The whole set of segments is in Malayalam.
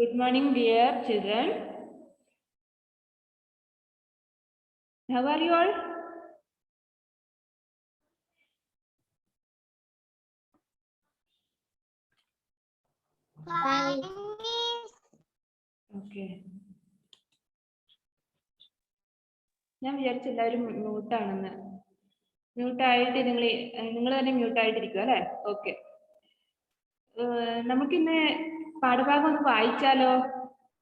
Good morning, dear children. How are you all? Fine. Okay. ഞാൻ വിചാരിച്ചു എല്ലാവരും മ്യൂട്ടാണെന്ന്. മ്യൂട്ടായിട്ട് നിങ്ങൾ തന്നെ മ്യൂട്ടായിട്ടിരിക്കും അല്ലേ? ഓക്കെ. നമുക്കിന്ന് പാഠഭാഗം ഒന്ന് വായിച്ചാലോ?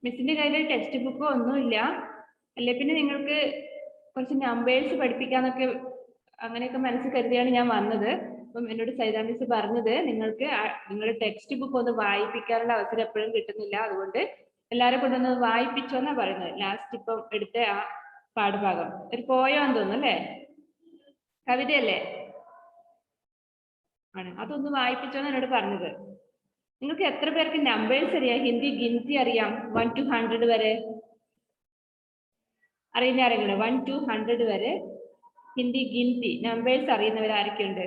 മിസ്സിന്റെ കയ്യിൽ ടെക്സ്റ്റ് ബുക്കോ ഒന്നുമില്ല. അല്ലെ പിന്നെ നിങ്ങൾക്ക് കുറച്ച് നമ്പേഴ്സ് പഠിപ്പിക്കാന്നൊക്കെ അങ്ങനെയൊക്കെ മനസ്സിൽ കരുതിയാണ് ഞാൻ വന്നത്. അപ്പം എന്നോട് സൈതാ മിസ് പറഞ്ഞത് നിങ്ങൾക്ക് നിങ്ങളുടെ ടെക്സ്റ്റ് ബുക്ക് ഒന്ന് വായിപ്പിക്കാനുള്ള അവസരം എപ്പോഴും കിട്ടുന്നില്ല. അതുകൊണ്ട് എല്ലാവരും കൊണ്ടൊന്ന് വായിപ്പിച്ചോന്നാ പറയുന്നത്. ലാസ്റ്റ് ഇപ്പം എടുത്ത ആ പാഠഭാഗം ഒരു പോയാന്ന് തോന്നുന്നു അല്ലേ? കവിതയല്ലേ? ആണ്. അതൊന്ന് വായിപ്പിച്ചോന്ന് എന്നോട് പറഞ്ഞത്. നിങ്ങൾക്ക് എത്ര പേർക്ക് നമ്പേഴ്സ് അറിയാം? ഹിന്ദി ഗിൻതി അറിയാം? 1 to 100 വരെ അറിയുന്ന ആരെങ്കിലും? 1 to 100 വരെ ഹിന്ദി ഗിൻതി നമ്പേഴ്സ് അറിയുന്നവർ ആരൊക്കെയുണ്ട്?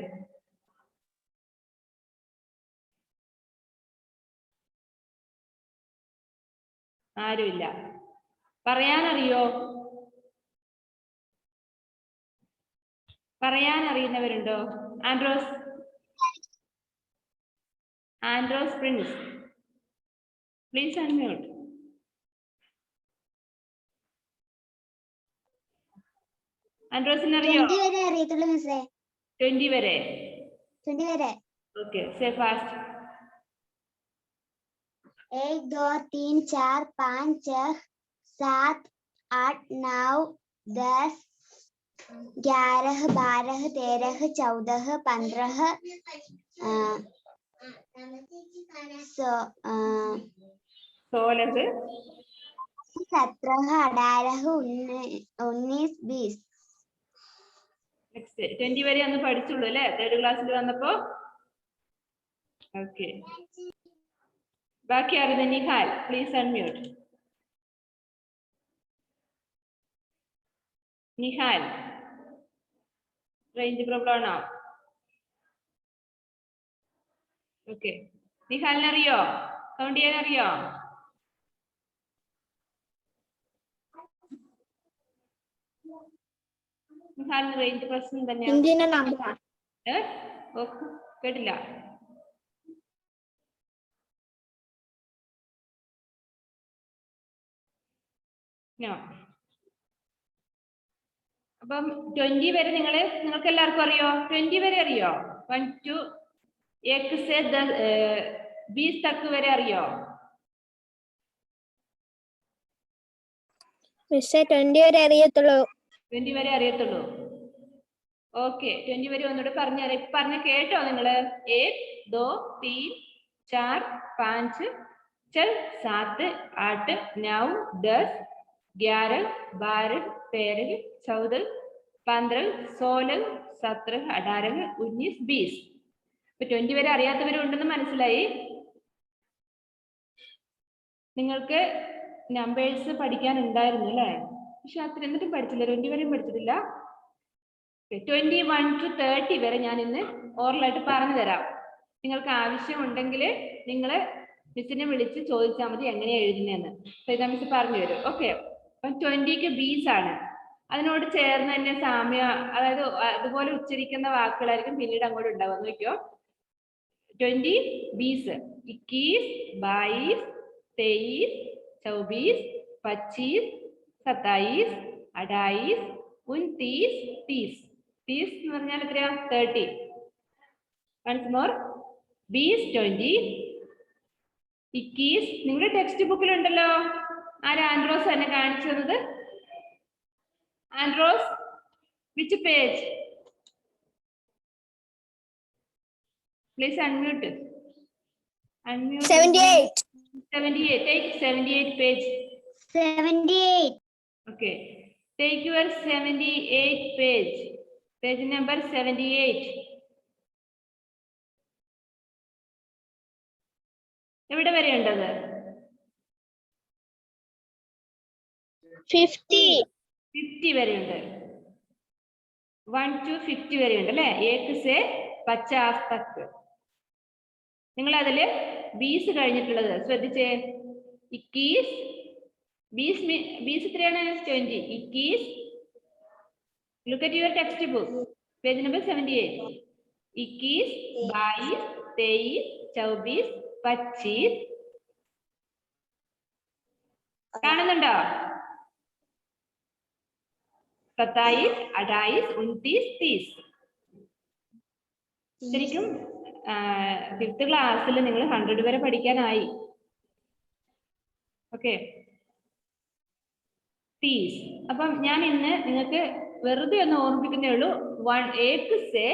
ആരുമില്ല. പറയാനറിയോ? പറയാൻ അറിയുന്നവരുണ്ടോ? Andros prince, please unmute. ആൻഡ്രോസിന് അറിയോ? 20 വരെ അറിയത്തുള്ളൂ മിസ്സേ. 20 വരെ. 20 വരെ. Okay, say fast. 1 2 3 4 5 6 7 8 9 10 11 12 13 14 15 16 17 18 19 20. നെക്സ്റ്റ് 20 വരെ ഒന്ന് പഠിച്ചുള്ളൂ അല്ലേ? 3rd ക്ലാസ്സിൽ വന്നപ്പോ. ഓക്കെ, ബാക്കി അറിയുന്ന Nihal, please unmute. Nihal, range problem ആണോ? ഓക്കെ, നിഹാലിന് അറിയോ? കൗണ്ട് ചെയ്യാൻ അറിയോ? നിഹാലിന് റേഞ്ച് പ്രശ്നം തന്നെയാണ്. കേട്ടില്ല. അപ്പം 20 വരെ നിങ്ങൾക്ക് എല്ലാവർക്കും അറിയോ? 20 വരെ അറിയോ? 1 to 1 से 20 तक വരെ അറിയോ? മിസ്സേ 20 വരെ അറിയത്തുള്ളൂ. 20 വരെ അറിയത്തുള്ളൂ. ഓക്കെ, 20 വരെ ഒന്നുകൂടെ പറഞ്ഞുതരാം. ഇപ്പൊ പറഞ്ഞ കേട്ടോ നിങ്ങള്? 1 2 3 4 5 6 7 8 9 10 11 12 13 14 15 16 17 18 19 20. ഇപ്പൊ 20 വരെ അറിയാത്തവരും ഉണ്ടെന്ന് മനസ്സിലായി. നിങ്ങൾക്ക് നമ്പേഴ്സ് പഠിക്കാൻ ഉണ്ടായിരുന്നു അല്ലേ? പക്ഷെ അത്ര എന്നിട്ടും പഠിച്ചില്ല. 20 വരെയും പഠിച്ചിട്ടില്ല. 21 to 30 വരെ ഞാൻ ഇന്ന് ഓറലായിട്ട് പറഞ്ഞു തരാം. നിങ്ങൾക്ക് ആവശ്യമുണ്ടെങ്കിൽ നിങ്ങൾ മിസ്സിനെ വിളിച്ച് ചോദിച്ചാൽ മതി എങ്ങനെയാ എഴുതുന്നതെന്ന്. സൈതാ മിസ് പറഞ്ഞു തരും. ഓക്കെ, അപ്പം 20ക്ക് ബീസ് ആണ്. അതിനോട് ചേർന്ന് തന്നെ സാമ്യ, അതായത് അതുപോലെ ഉച്ചരിക്കുന്ന വാക്കുകളായിരിക്കും പിന്നീട് അങ്ങോട്ട് ഉണ്ടാവുക. നോക്കിയോ, 20 ബീസ്: 21 22 23 24 25 27 28 29 30. 30 എന്ന് പറഞ്ഞാൽ എത്രയാ? 30. വൺസ് മോർ, ബീസ് 20, 21. നിങ്ങളുടെ ടെക്സ്റ്റ് ബുക്കിലുണ്ടല്ലോ. ആരാ? ആൻഡ്രോസ് തന്നെ കാണിച്ചു തന്നത്. Andros, which page? Please unmute. 78. 78. Take 78 page. 78. Okay. Take your 78 page. Page number 78. എവിടെ വരെ ഉണ്ടത്? 50. 50 വരെ ഉണ്ട്. 1 to 50 വരെ ഉണ്ട് അല്ലേ? 1 से 50 तक. നിങ്ങൾ അതില് ബീസ് കഴിഞ്ഞിട്ടുള്ളത് ശ്രദ്ധിച്ചേ. ഇക്കീസ്. ബീസ് എത്രയാണ്? 20. ഇക്കീസ്. Look at your textbook. Page number 78. 21, 22, 23, 24, 25. കാണുന്നുണ്ടോ? 27, 28, 29, 30. ശരിക്കും 5th ക്ലാസ്സിൽ നിങ്ങൾ 100 വരെ പഠിക്കാനായി. ഓക്കെ. തീസ്. അപ്പം ഞാൻ ഇന്ന് നിങ്ങൾക്ക് വെറുതെ ഒന്ന് ഓർമ്മിപ്പിക്കുന്നേ ഉള്ളൂ. 1 से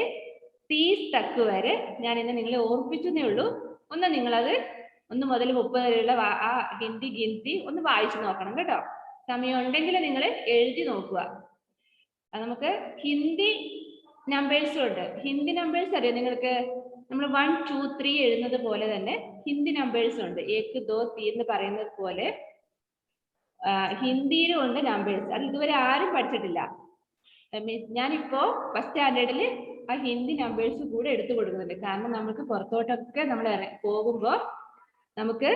30 തക്ക് വരെ ഞാൻ ഇന്ന് നിങ്ങളെ ഓർമ്മിപ്പിച്ചതേ ഉള്ളൂ. ഒന്ന് നിങ്ങളത് 1 മുതൽ 30 വരെയുള്ള ആ ഹിന്ദി ഗിൻതി ഒന്ന് വായിച്ചു നോക്കണം കേട്ടോ. സമയം ഉണ്ടെങ്കിൽ നിങ്ങൾ എഴുതി നോക്കുക. നമുക്ക് ഹിന്ദി നമ്പേഴ്സും ഉണ്ട്. ഹിന്ദി നമ്പേഴ്സ് അറിയാം നിങ്ങൾക്ക്? നമ്മൾ 1, 2, 3 എഴുതുന്നത് പോലെ തന്നെ ഹിന്ദി നമ്പേഴ്സും ഉണ്ട്. 1, 2, 3 എന്ന് പറയുന്നത് പോലെ ഹിന്ദിയിലും ഉണ്ട് നമ്പേഴ്സ്. അത് ഇതുവരെ ആരും പഠിച്ചിട്ടില്ല. ഞാനിപ്പോ ഫസ്റ്റ് സ്റ്റാൻഡേർഡിൽ ആ ഹിന്ദി നമ്പേഴ്സ് കൂടെ എടുത്തു കൊടുക്കുന്നുണ്ട്. കാരണം നമുക്ക് പുറത്തോട്ടൊക്കെ നമ്മൾ പോകുമ്പോ നമുക്ക്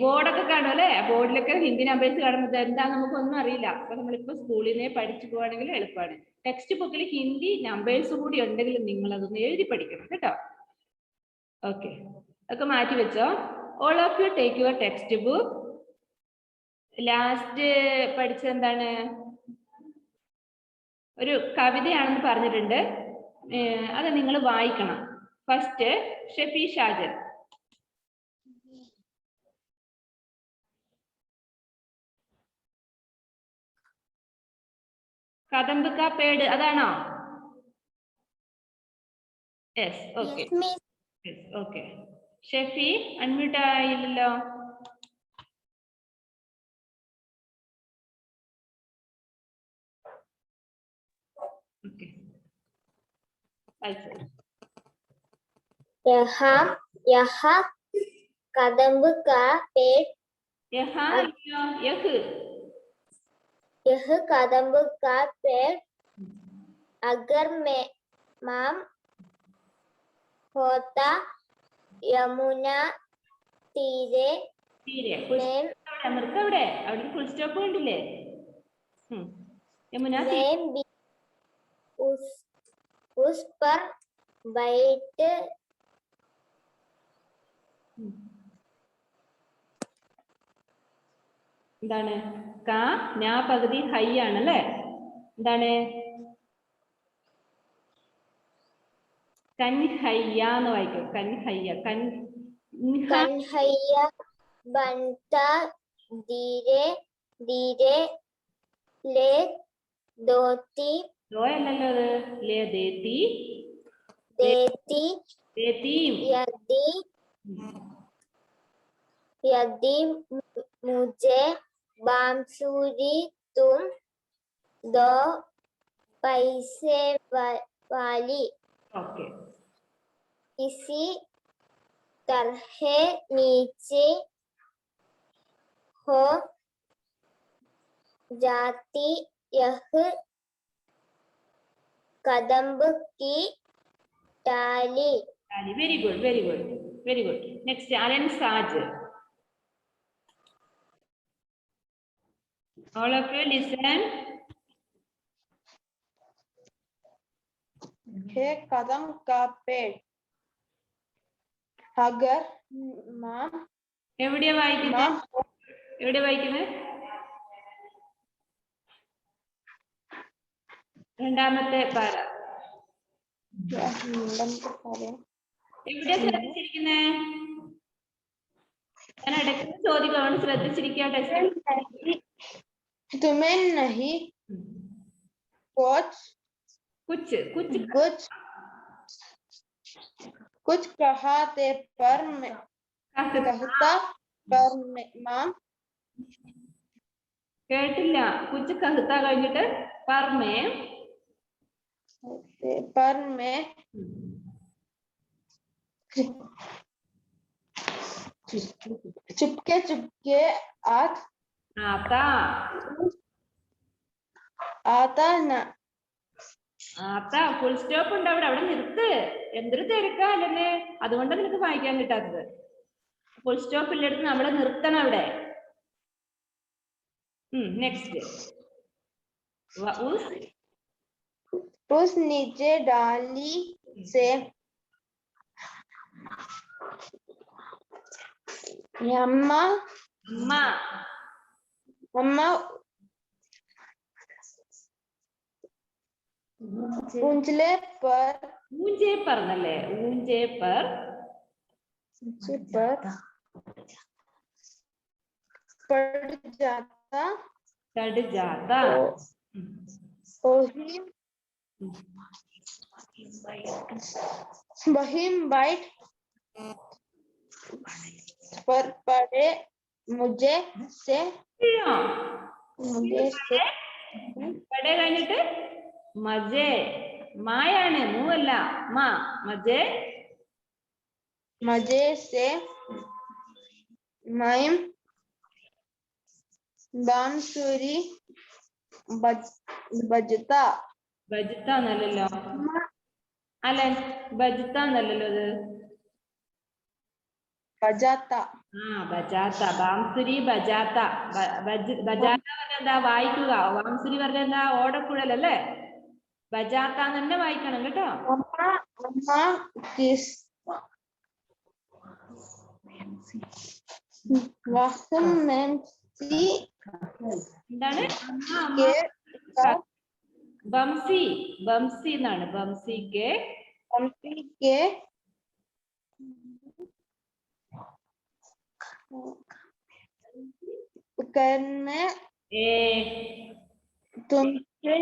ബോർഡൊക്കെ കാണും അല്ലെ? ബോർഡിലൊക്കെ ഹിന്ദി നമ്പേഴ്സ് കാണുന്നത് എന്താ നമുക്കൊന്നും അറിയില്ല. അപ്പൊ നമ്മളിപ്പോ സ്കൂളിൽ നിന്ന് പഠിച്ചു പോവാണെങ്കിൽ എളുപ്പമാണ്. ടെക്സ്റ്റ് ബുക്കിൽ ഹിന്ദി നമ്പേഴ്സ് കൂടി ഉണ്ടെങ്കിൽ നിങ്ങൾ അതൊന്ന് എഴുതി പഠിക്കണം കേട്ടോ. ഓക്കെ, അതൊക്കെ മാറ്റി വെച്ചോ. All of you take your text book. Last പഠിച്ചത് എന്താണ്? ഒരു കവിതയാണെന്ന് പറഞ്ഞിട്ടുണ്ട്. അത് നിങ്ങൾ വായിക്കണം. ഫസ്റ്റ് ഷെഫി ഷാജൻ. കദംബ് കാ പേട് അതാണോ? Yes. Okay. Okay. Shefi unmute ആയില്ലല്ലോ. ओके, यहाँ कदम्ब का पेड़, यह कदम्ब का पेड़ अगर मैं माम होता यमुना तीरे അവിടെ ഫുൾ സ്റ്റോപ്പ് കണ്ടില്ലേ? യമുന उस पर बैठ എന്താണ്? കാ ഞാ പകുതി ഹൈ ആണല്ലേ? എന്താണ്? കൻഹയ്യ എന്ന് വായിക്കും. കൻഹയ്യ. कन्हैया बनता धीरे धीरे ले दोती അല്ലല്ലോ അത്. ലേ ദേത്തി देती ദേത്തിയും. यदि मुझे बांसुरी तुम 2 पैसे वाली ओके. इसी तरह नीचे हो जाती यह कदम्ब की डाली. Very good, very good, very good. Next Alan साज. All of you listen. है कदम का पेड़ अगर माम എവിടെയാ വായിക്കുന്നത്? എവിടെ വായിക്കുന്നത്? രണ്ടാമത്തെ പാര. എവിടെയാ ശ്രദ്ധിച്ചിരിക്കുന്നേ? ഞാൻ ഇടയ്ക്ക് ചോദിക്കണം, ശ്രദ്ധിച്ചിരിക്കട്ടെ. तुम्हें नहीं कुछ कुछ कुछ कुछ कुछ कहते पर मैं कहता पर माम കേട്ടില്ല. കുച്ച് കഹത്ത കഴിഞ്ഞിട്ട് പർമേ पर मैं चुपके चुपके आता ना ഫുൾ സ്റ്റോപ്പ് ഉണ്ട് അവിടെ. അവിടെ നിർത്ത്. എന്തൊരു തിരക്കാ അല്ലേ? അതുകൊണ്ടാണ് നിനക്ക് വായിക്കാൻ കിട്ടാത്തത്. ഫുൾ സ്റ്റോപ്പ് ഇല്ലെടുത്ത് നമ്മൾ നിർത്തണം അവിടെ. നെക്സ്റ്റ് उस नीचे डाली से अम्मा अम्मा ऊंचले पर എന്നല്ലേ ഊഞ്ചേ पर पड़ जाता चढ़ जाता बहिम बैठ पर पड़े मुझे से പടേ കഴിഞ്ഞിട്ട് മജേ മായാണ് മൂവല്ല മാ മജേ मजे से माइम बांसुरी बजता ബജത്ത എന്നല്ലല്ലോ അല്ലെ ബജത്ത എന്നല്ലല്ലോ അത് बजाता ബജാത്ത ബാംസുരി ബജാത്ത ബജാത്ത പറഞ്ഞ എന്താ വായിക്കുക ബാംസുരി പറഞ്ഞ എന്താ ഓടക്കുഴലല്ലേ ബജാത്ത തന്നെ വായിക്കണം കേട്ടോ अम्मा किस എന്താണ് ബംസി ബംസി എന്നാണ് ബംസി കെ करने तुमसे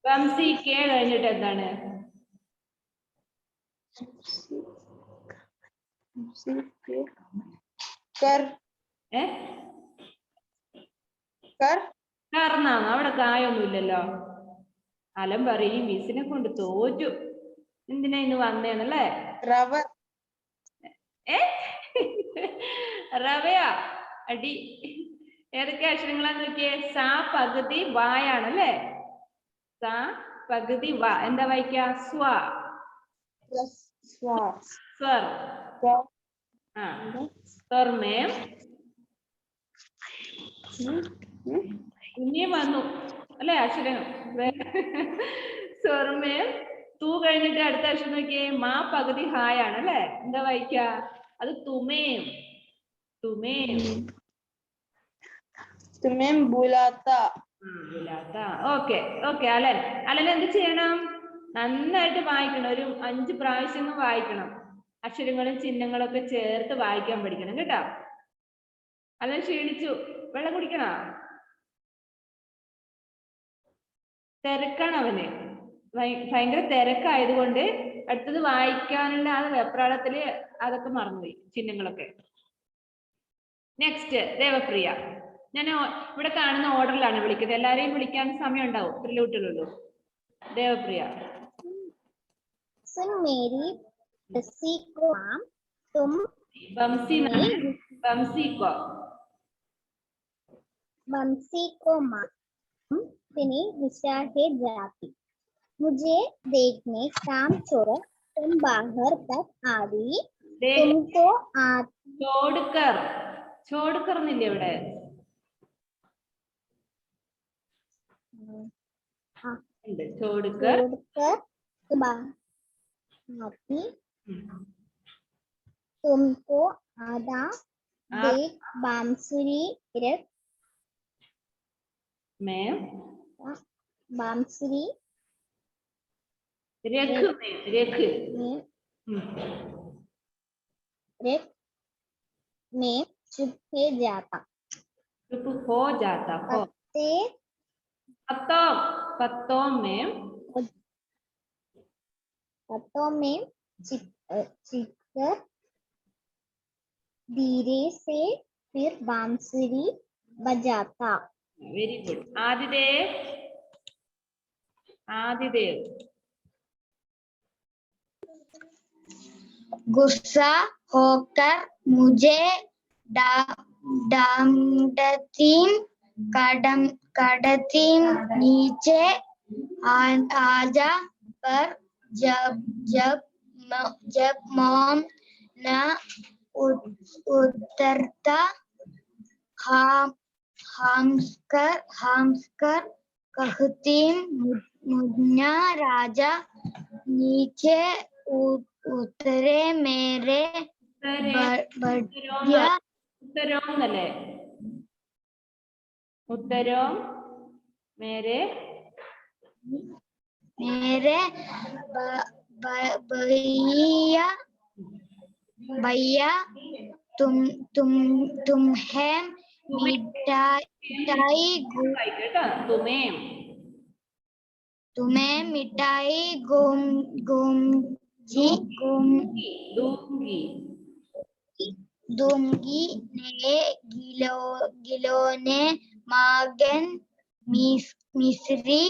ബംസി കെ കഴിഞ്ഞിട്ട് എന്താണ് कर कर കാരണാണ് അവിടെ കായൊന്നുമില്ലല്ലോ അലം പറയും മിസ്സിനെ കൊണ്ട് തോറ്റു എന്തിനാ ഇന്ന് വന്നേന്നല്ലേ रवर റവയാ അടി ഏതൊക്കെ അക്ഷരങ്ങളാന്ന് നോക്കിയേ സാ പകുതി വായാണല്ലേ സാ പകുതി വാ എന്താ വായിക്കാ സ്വ സ്വർ സ്വർമേം ഇനിയും വന്നു അല്ലെ അക്ഷരം സ്വർമേം തൂ കഴിഞ്ഞിട്ട് അടുത്ത അക്ഷരം നോക്കിയേ മാ പകുതി ഹായാണ് അല്ലെ എന്താ വായിക്ക അത് തുമേം തുമേം तुम्हें बुलाता ഓക്കെ ഓക്കെ അലൻ അലൻ എന്ത് ചെയ്യണം നന്നായിട്ട് വായിക്കണം ഒരു 5 പ്രാവശ്യം വായിക്കണം അക്ഷരങ്ങളും ചിഹ്നങ്ങളും ഒക്കെ ചേർത്ത് വായിക്കാൻ പഠിക്കണം കേട്ടോ അലൻ ക്ഷീണിച്ചു വെള്ളം കുടിക്കണോ തിരക്കാണ് അവന് ഭയങ്കര തിരക്കായതുകൊണ്ട് അടുത്തത് വായിക്കാനുള്ള ആ വെപ്രാളത്തില് അതൊക്കെ മറന്നുപോയി ചിഹ്നങ്ങളൊക്കെ നെക്സ്റ്റ് ദേവപ്രിയ ഞാൻ ഇവിടെ കാണുന്ന ഓർഡറിലാണ് വിളിക്കുന്നത് എല്ലാരെയും വിളിക്കാൻ സമയം ഉണ്ടാവും ഇത്ര കുട്ടികളുള്ളൂ ദേവപ്രിയ सुन मेरी बंसी को तुम बंसी को माँ तिनी दिशा है जाती मुझे देखने काम छोड़ तुम बाहर तक आई तुमको ചോടുക്കർ എന്നില്ലേ ഇവിടെ ചോടുക്കർ तुमको आधा देख बांसुरी रख मैं बांसुरी रख में चुप हो जाता पत्तों में चिपकर धीरे से फिर बांसुरी बजाता वेरी गुड आदिदेव गुस्सा होकर मुझे कड़तीन नीचे आजा पर जब मॉम न उतरता hamskar कहती मुन्ना राजा नीचे उतरे मेरे बढ़िया ഉത്തരവും എന്നല്ലേ? ഉത്തരവും मेरे भैया तुम्हें मिठाई दूंगी ने गिलोने मागन मिश्री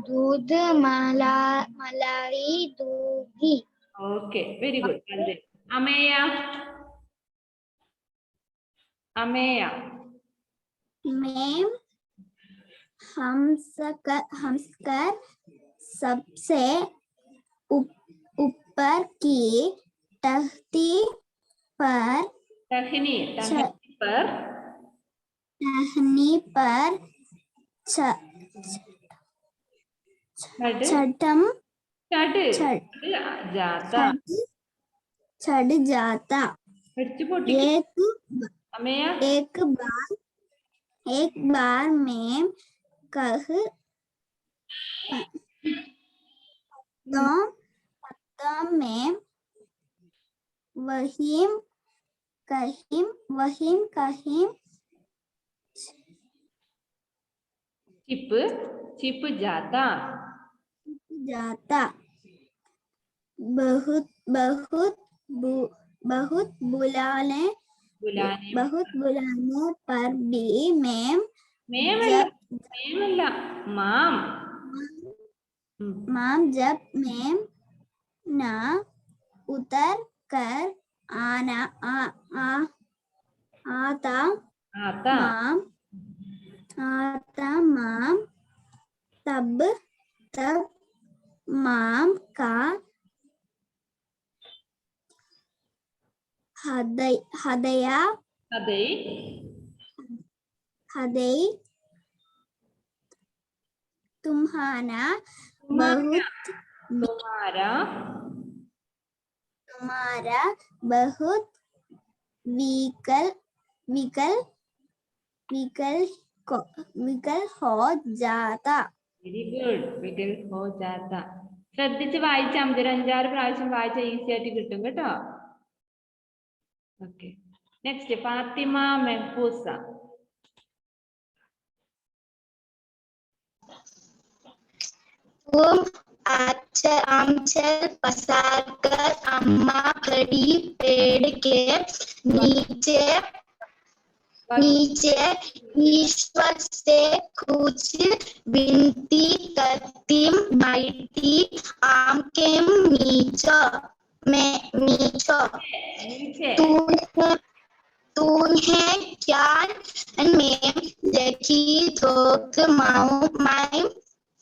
दूध मलाई दूंगी. Okay, very good. Ameya. Ma'am हमस्कर सबसे ऊपर की टहनी पर चढ़ जाता. एक बार में कह में वहीम चिप जाता. बहुत बुलाने पर भी मैम जब मैम ना उतर कर आता माम तब माम का हदई तुम्हारा बहुत विकल हो जाता. Very good. വികൽ ഹോ ജാത. ശ്രദ്ധിച്ച് വായിച്ചാൽ മതി. 5-6 പ്രാവശ്യം വായിച്ചാൽ ഈസി ആയിട്ട് കിട്ടും കേട്ടോ. Okay, next Fathima Mehfooza. आमचल पसार कर अम्मा खड़ी पेड़ के नीचे ईश्वर से कुछ विनती करती बैठी. आम के नीचो तूने क्या में देखी धोख मैं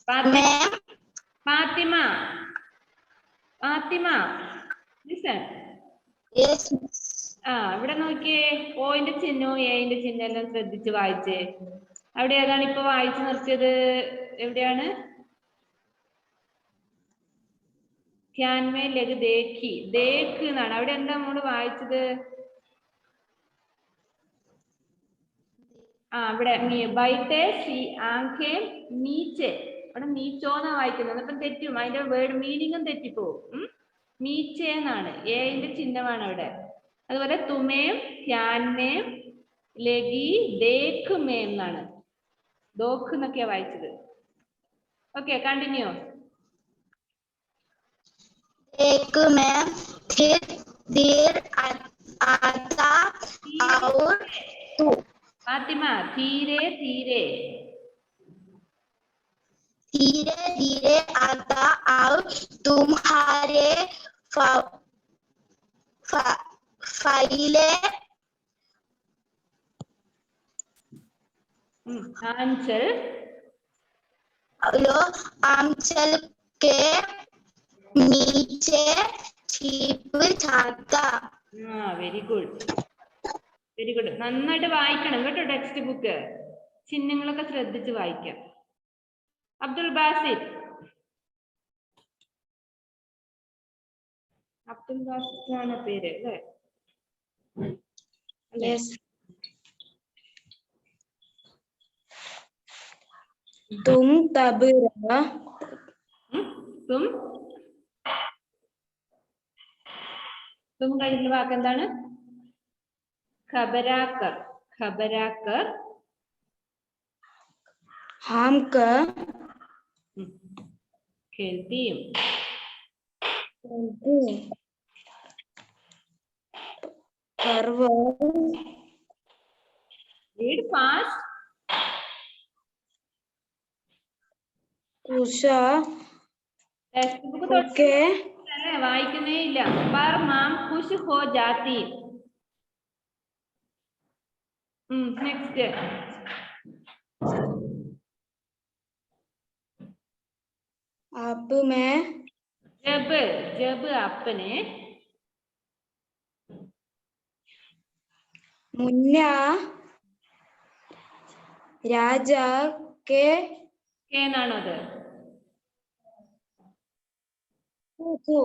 ഫാത്തിമ listen. yes ഇവിടെ നോക്കിയേ, ഓന്റെ ചിഹ്നവും എന്റെ ചിഹ്നം എല്ലാം ശ്രദ്ധിച്ച് വായിച്ചേ. അവിടെ ഏതാണ് ഇപ്പൊ വായിച്ചു നിർത്തിയത്? എവിടെയാണ്? ധ്യാൻമേ ലഘു ദേഖ് എന്നാണ്. അവിടെ എന്താ നമ്മള് വായിച്ചത്? ഇവിടെ ബൈത്തെ ആംഖേ നീച്ചെ. അവിടെ നീച്ചോന്നാ വായിക്കുന്നത്. അപ്പം തെറ്റും, അതിന്റെ വേർഡ് മീനിങ്ങും തെറ്റിപ്പോവും. നീച്ചെ എന്നാണ്, എന്റെ ചിഹ്നമാണ് അവിടെ. അതുപോലെ തുമേം ധ്യാൻമേം ലഗി ദേഖ് മേം എന്നാണ്. ദോഖ് എന്നൊക്കെയാ വായിച്ചത്. Okay, continue. एक में फिर देर आता और तू. ഫാത്തിമ धीरे धीरे आता और तुम्हारे फाइले आंचल के नीचे ചീപ്പ് ചാത്ത. Very good very good. നന്നായിട്ട് വായിക്കണം കേട്ടോ ടെക്സ്റ്റ് ബുക്ക്. ചിഹ്നങ്ങളൊക്കെ ശ്രദ്ധിച്ച് വായിക്കാം. അബ്ദുൽ ബാസിത്ത്. അബ്ദുൽ ബാസിത്ത് ആണ് പേര് അല്ലേ? तुम तब തും കഴിഞ്ഞ വാക്ക് എന്താണ്? ഖബരാക്കർ. ഖബരാക്കർ. हम ഖേൽത്തിയും. Read fast. Usha text book തൊട്ടല്ലേ വായിക്കുന്നേ ഇല്ല. പർ മാം ഖുശ് ഹോ ജാതി. നെക്സ്റ്റ്. अब मैं ജബ്. ജബ് അപ്പനെ. मुन्ना राजा के എന്നാണോ അത്? को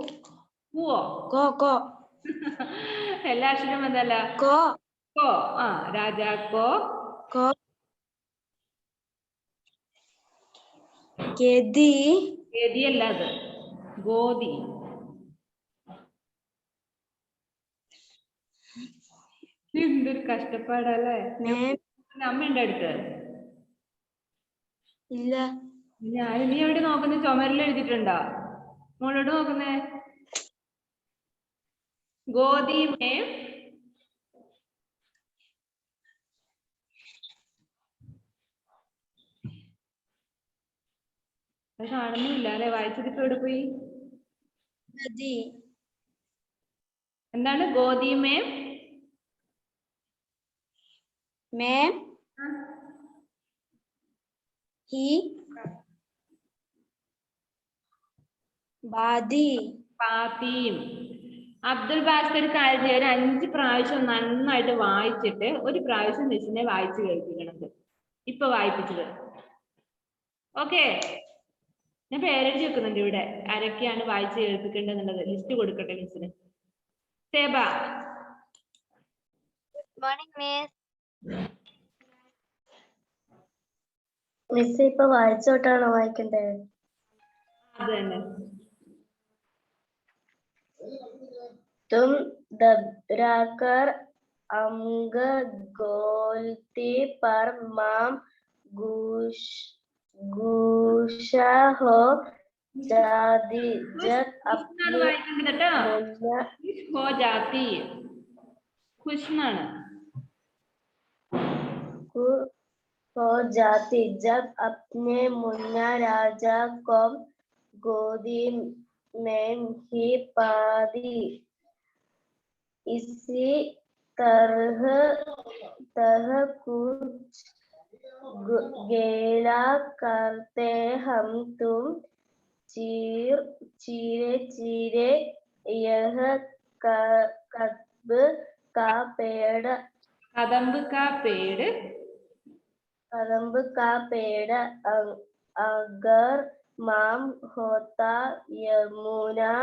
പൂവോ? को എല്ലാ അക്ഷരം എന്തല്ല? को കോ. രാജാക്കോ. को केदी ഗതിയല്ല അത്, ഗോതി. എന്തൊരു കഷ്ടപ്പാടല്ലേ. അമ്മയുണ്ട് അടുത്ത്? ഇല്ല. നീ എവിടെ നോക്കുന്നേ? ചുമരിൽ എഴുതിയിട്ടുണ്ടോ? മോളോട് നോക്കുന്നേ. ഗോതിമേ അത് കാണുന്നില്ല അല്ലെ? വായിച്ചതിപ്പോ എവിടെ പോയി? എന്താണ് ഗോതിമേ? मैम ही बादी പാത്തിയും. അബ്ദുൽ ബാസിത്ത് ഒരു കാര്യം ചെയ്യാൻ 5 പ്രാവശ്യം നന്നായിട്ട് വായിച്ചിട്ട് ഒരു പ്രാവശ്യം മിസ്സിനെ വായിച്ചു കേൾപ്പിക്കണത്. ഇപ്പൊ വായിപ്പിച്ചത്. ഓക്കെ, ഞാൻ പേരെഴുതി വെക്കുന്നുണ്ട് ഇവിടെ. ആരൊക്കെയാണ് വായിച്ച് കേൾപ്പിക്കേണ്ടതെന്നുള്ളത് ലിസ്റ്റ് കൊടുക്കട്ടെ മിസ്സിന്. സേബ. Good morning miss. ഇപ്പൊ വായിച്ചോട്ടാണോ വായിക്കണ്ടേ? അത് തന്നെ. तुम दबराकर अंग गोलती पर माम गुशा हो जाती जब अपनी हो जाती. खुशनाണ്. हो जाती जब अपने मुन्ना राजा को गोदी में ही पादी. इसी तरह कुछ गेला करते हम तुम चीरे यह कदम्ब का पेड़ अगर माम होता यमुना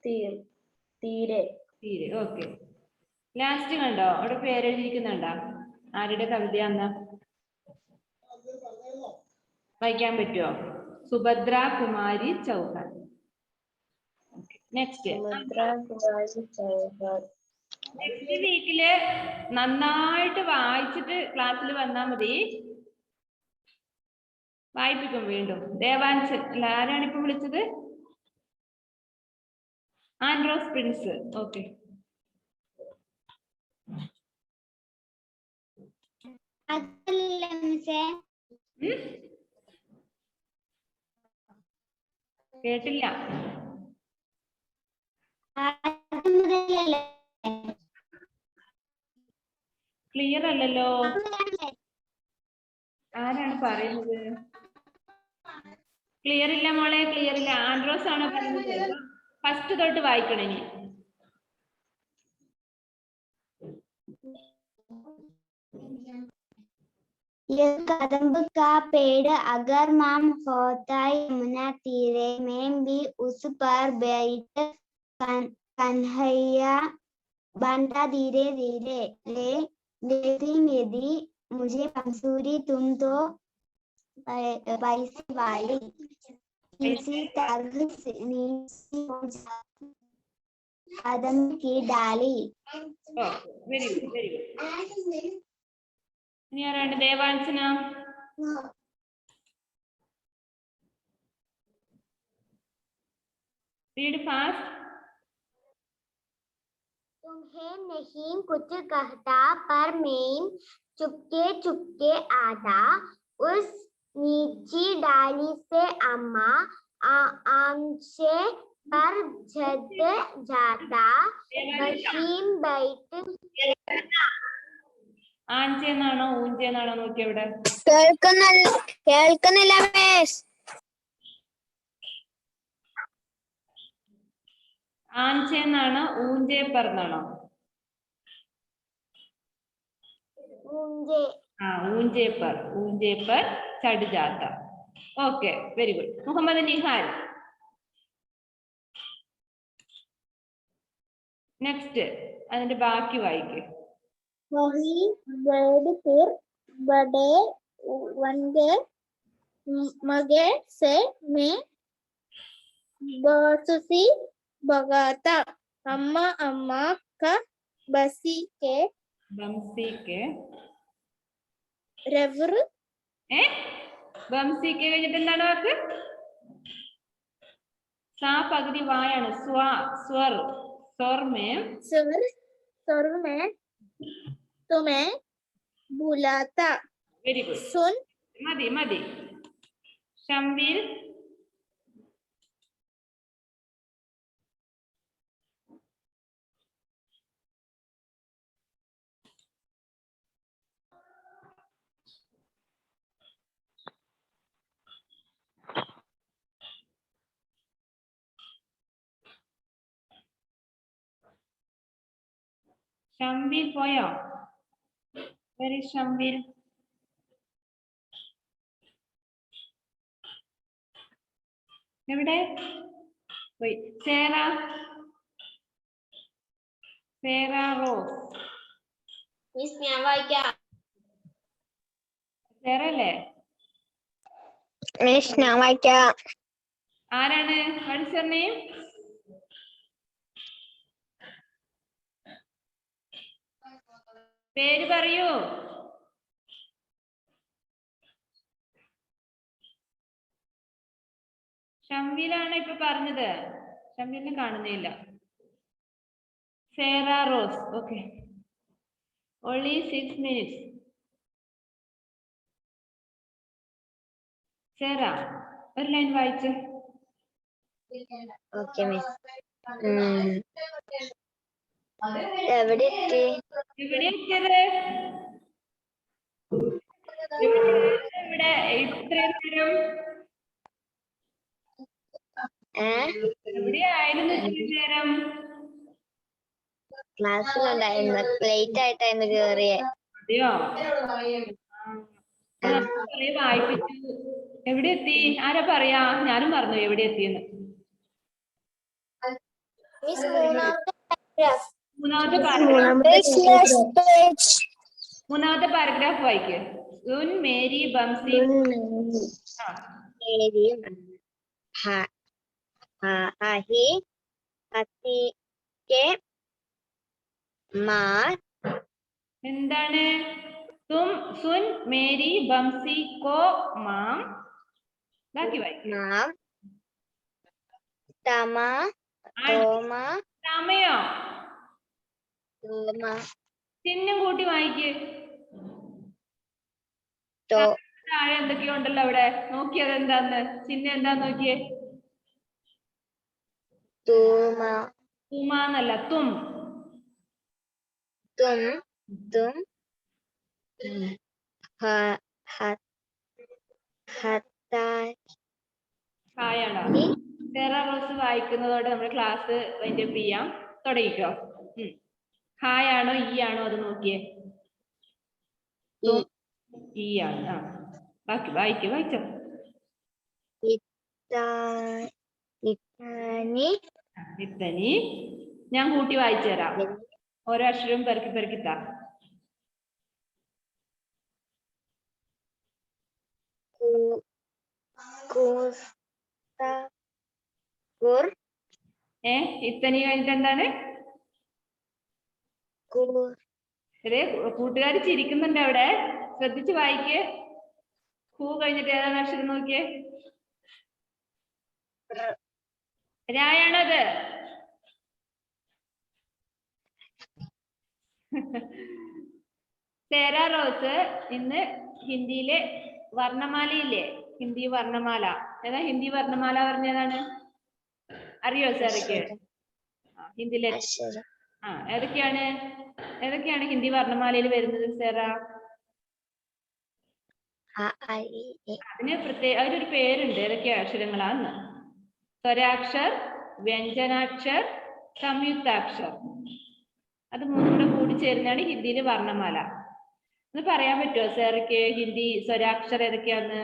തീരെ. ഓക്കെ. ലാസ്റ്റ് കണ്ടോ അവിടെ പേരെഴുതിയിരിക്കുന്നുണ്ടോ? ആരുടെ കവിതയാന്ന് വായിക്കാൻ പറ്റുമോ? സുഭദ്ര കുമാരി ചൗഹാൻ. നെക്സ്റ്റ് വീക്കില് നന്നായിട്ട് വായിച്ചിട്ട് ക്ലാസ്സിൽ വന്നാൽ മതി. വായിപ്പിക്കും വീണ്ടും. ദേവാൻസൻ അല്ല, ആരാണ് ഇപ്പൊ വിളിച്ചത്? ആൻഡ്രോസ് പ്രിൻസ്. ഓക്കെ. കേട്ടില്ല. ക്ലിയർ അല്ലല്ലോ. ആരാണ് പറയുന്നത്? ക്ലിയർ ഇല്ല മോളെ, ക്ലിയർ ഇല്ല. ആൻഡ്രോസ് ആണോ പറയുന്നത്? ഫസ്റ്റ് തൊട്ട് വായിക്കണം ഇനി. ये कदम्ब का पेड़ अगर माम होता यमुना तीरे मैं भी उस पर बैठ कन्हैया बनता धीरे धीरे लेकिन यदि मुझे मंसूरी तुम तो पैसे वाली इसी तरह से नीचे हो जाती कदम की डाली വെരി ഗുഡ് വെരി ഗുഡ്. ഇനി ആരാണ് ദേവാഞ്ജന? Read fast. तुम्हें नहीं कुछ कहता पर मैं चुपके चुपके आता उस नीची डाली से अम्मा आमचे पर झट जाता बशीम बैठ ആഞ്ചെന്നാണോ ഊഞ്ചെന്നാണോ നോക്കി അവിടെ. കേൾക്കുന്നില്ല മിസ്. ആഞ്ചെന്നാണോ ഊഞ്ചേപ്പർന്നാണോ? ഊഞ്ചേപ്പർ ഊഞ്ചേപ്പർ ചട് ജാത്ത. Okay very good. Muhammad Nihal. Next അതിന്റെ ബാക്കി വായിക്ക്. वही बर्ड फिर बड़े वनगे मगे से मैं बरसी भगाता अम्मा अम्मा का बंसी के रवर ബംസിക്ക് കഴിഞ്ഞിട്ട് എന്താണ് വാക്ക്? സാ പകുതി വായാണ്. സ്വർ स्वर में तुम्हें बुलाता. Very good. सुन മതി. ഷംവീൽ. ഷംവീൽ പോയോ? വെരി ഷംവീൽ. എവിടെ പോയി? സേറ റോസ്. मिस मैं वाइका സേറ അല്ലേ? मिस मैं वाइका ആരാണ്? പഠിച്ചറിഞ്ഞേ? പേര് പറയൂ. ഷംവീലാണ് ഇപ്പൊ പറഞ്ഞത്. ഷംവീലിനെ കാണുന്നില്ല. Sera Rose. Okay only 6 minutes. Sera ഒരു ലൈൻ വായിച്ച്. ओके मिस എവിടെ എത്തി? ഇവിടെ എത്തിയത്? ഇവിടെ ഇത്രയും നേരം എവിടെയായിരുന്നു? ഇത്രയും നേരം ക്ലാസ്സിലുണ്ടായിരുന്നു. ലേറ്റ് ആയിട്ടായിരുന്നു കേറിയെ. അതെയോ? വായിപ്പിച്ചു. എവിടെ എത്തി? ആരാ പറയാ? ഞാനും പറഞ്ഞു എവിടെ എത്തിയെന്ന്. മൂന്നാമത്തെ പാരഗ്രാഫ് വായിക്ക്. സുൻ മേരി ബംസി എന്താണ്? തും സുൻ മേരി ബംസി കോ മാം. ബാക്കി വായിക്കും. സമയോ ചിഹ്നം കൂട്ടി വായിക്ക്. താഴെ എന്തൊക്കെയോ ഉണ്ടല്ലോ അവിടെ. നോക്കിയത് എന്താന്ന്? ചിഹ്നം എന്താന്ന് നോക്കിയേ. തുമാന്നല്ല തും. ഹായാണോ? സേറ റോസ് വായിക്കുന്നതോടെ നമ്മുടെ ക്ലാസ് വൈൻഡപ്പ് ചെയ്യാം. തുടങ്ങിക്കോ. ഹായ് ആണോ ഈ ആണോ അത് നോക്കിയേ. ഈ ആണ്. ആ ബാക്കി വായിച്ചോ. ഇത്തനി ഞാൻ കൂട്ടി വായിച്ചു തരാം. ഓരോ അക്ഷരവും പെറുക്കി പെറുക്കിത്താ. ഇത്തനി കഴിഞ്ഞിട്ട് എന്താണ്? കൂട്ടുകാർ ചിരിക്കുന്നുണ്ട് അവിടെ, ശ്രദ്ധിച്ച് വായിക്ക്. കൂ കഴിഞ്ഞിട്ട് ഏതാണ് അക്ഷരം നോക്കിയേ? രായാണത്. സേര റോസ് ഇന്ന് ഹിന്ദിയിലെ വർണ്ണമാലയില്ലേ? ഹിന്ദി വർണ്ണമാല ഏതാ? ഹിന്ദി വർണ്ണമാല പറഞ്ഞതാണ് അറിയോ സേറയ്ക്ക്? ഹിന്ദിയിലെ ഏതൊക്കെയാണ് ഹിന്ദി വർണ്ണമാലയിൽ വരുന്നത് സേറ? അതിനൊരു പേരുണ്ട്. ഏതൊക്കെയാ അക്ഷരങ്ങളാന്ന്? സ്വരാക്ഷർ, വ്യഞ്ജനാക്ഷർ, സംയുക്താക്ഷർ. അത് മൂന്നും കൂടി ചേരുന്നതാണ് ഹിന്ദിയിലെ വർണ്ണമാല. ഒന്ന് പറയാൻ പറ്റുമോ സേറയ്ക്ക് ഹിന്ദി സ്വരാക്ഷർ ഏതൊക്കെയാന്ന്?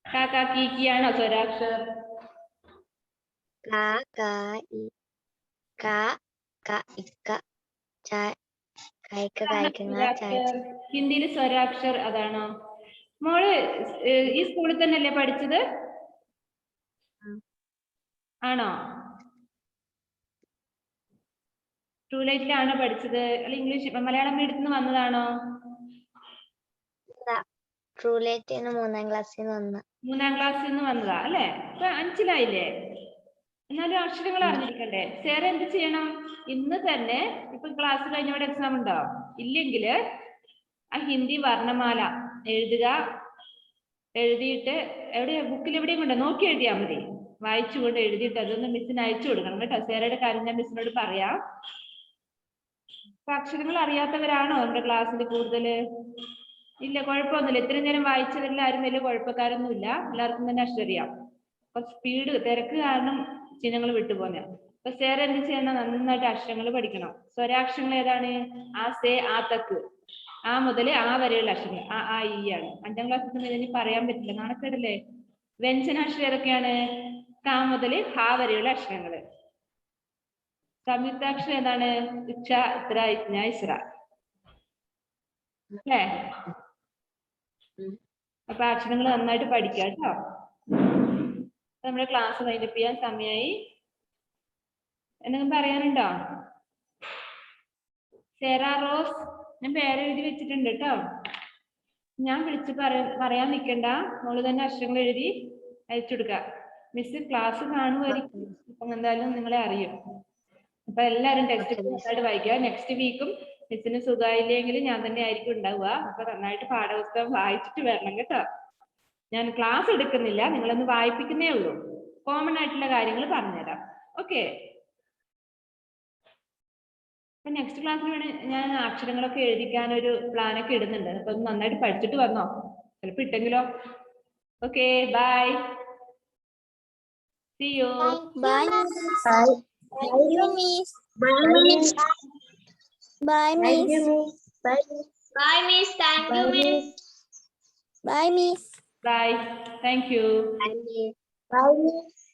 കാക്ക കീക്കി ആണോ സ്വരാക്ഷർ? ഹിന്ദിയിലെ സ്വരാക്ഷർ അതാണോ? മോള് ഈ സ്കൂളിൽ തന്നെയല്ലേ പഠിച്ചത്? ആണോ? ട്രൂലൈറ്റിലാണോ പഠിച്ചത്? അല്ല ഇംഗ്ലീഷ് മലയാളം മീഡിയത്തിൽ നിന്ന് വന്നതാണോ? ട്രൂലൈറ്റിന് 3ാം ക്ലാസ്സിൽ നിന്ന്. 3ാം ക്ലാസ്സിൽ നിന്ന് വന്നതാ അല്ലേ? ഇപ്പൊ 5ലായില്ലേ? എന്നാലും അക്ഷരങ്ങൾ അറിഞ്ഞിരിക്കണ്ടേ? സേറ എന്ത് ചെയ്യണം? ഇന്ന് തന്നെ ഇപ്പൊ ക്ലാസ് കഴിഞ്ഞവിടെ എക്സാം ഉണ്ടോ? ഇല്ലെങ്കിൽ ആ ഹിന്ദി വർണ്ണമാല എഴുതുക. എഴുതിയിട്ട് ബുക്കിൽ എവിടെയും കൊണ്ട് നോക്കി എഴുതിയാൽ മതി. വായിച്ചുകൊണ്ട് എഴുതിയിട്ട് അതൊന്ന് മിസ്സിന് അയച്ചു കൊടുക്കണം കേട്ടോ. സേറയുടെ കാര്യം ഞാൻ മിസ്സിനോട് പറയാം. അപ്പൊ അക്ഷരങ്ങൾ അറിയാത്തവരാണോ നമ്മുടെ ക്ലാസ്സിൽ കൂടുതല്? ഇല്ല, കുഴപ്പമൊന്നുമില്ല. ഇത്രയും നേരം വായിച്ചതെല്ലാവരും വലിയ കുഴപ്പക്കാരൊന്നുമില്ല. എല്ലാവർക്കും തന്നെ അക്ഷരം. കുറച്ച് സ്പീഡ് തിരക്ക് കാരണം ചിഹ്നങ്ങൾ വിട്ടുപോകുന്ന. അപ്പൊ സേറ എന്ത് ചെയ്യണം? നന്നായിട്ട് അക്ഷരങ്ങൾ പഠിക്കണം. സ്വരാക്ഷരങ്ങൾ ഏതാണ്? ആ സേ ആ തക്ക്, ആ മുതൽ ആ വരെയുള്ള അക്ഷരങ്ങൾ ആ ഈ ആണ്. 5ാം ക്ലാസ്സിൽ ഇതിന് പറയാൻ പറ്റില്ല, നാണക്കേടല്ലേ? വ്യഞ്ജനാക്ഷരം ഏതൊക്കെയാണ്? കാ മുതൽ ഹാ വരെയുള്ള അക്ഷരങ്ങള്. സംയുക്താക്ഷരം ഏതാണ്? ഇച്ഛ, ഇത്ര, ഇജ്ഞ, ഇസ്ര അല്ലേ? അപ്പൊ അക്ഷരങ്ങൾ നന്നായിട്ട് പഠിക്കാം കേട്ടോ. നമ്മുടെ ക്ലാസ് വൈൻഡപ്പ് ചെയ്യാൻ സമയമായി. എന്തെങ്കിലും പറയാനുണ്ടോ? സേറ റോസ് ഞാൻ പേരെഴുതി വെച്ചിട്ടുണ്ട് കേട്ടോ. ഞാൻ വിളിച്ച് പറയാൻ നിൽക്കണ്ട, മോള് തന്നെ അക്ഷരങ്ങൾ എഴുതി അയച്ചു കൊടുക്കുക. മിസ് ക്ലാസ് കാണുമായിരിക്കും, അപ്പം എന്തായാലും നിങ്ങളെ അറിയും. അപ്പൊ എല്ലാവരും ടെക്സ്റ്റ് നന്നായിട്ട് വായിക്കുക. നെക്സ്റ്റ് വീക്കും മിസ്സിന് സുഖമായില്ലെങ്കിൽ ഞാൻ തന്നെ ആയിരിക്കും ഉണ്ടാവുക. അപ്പൊ നന്നായിട്ട് പാഠപുസ്തകം വായിച്ചിട്ട് വരണം കേട്ടോ. ഞാൻ ക്ലാസ് എടുക്കുന്നില്ല, നിങ്ങളൊന്ന് വായിപ്പിക്കുന്നേ ഉള്ളൂ. കോമൺ ആയിട്ടുള്ള കാര്യങ്ങൾ പറഞ്ഞുതരാം. ഓക്കെ? അപ്പൊ നെക്സ്റ്റ് ക്ലാസ്സിൽ ഞാൻ അക്ഷരങ്ങളൊക്കെ എഴുതിക്കാൻ ഒരു പ്ലാനൊക്കെ ഇടുന്നുണ്ട്. അപ്പൊ നന്നായിട്ട് പഠിച്ചിട്ട് വന്നോ, ചിലപ്പോ ഇട്ടെങ്കിലോ. Okay, bye. See you. Bye. Bye, Miss. Bye, Miss. Bye, Miss. Bye, Miss. Thank you, Miss. Bye, Miss. Bye. Thank you. Bye, Miss.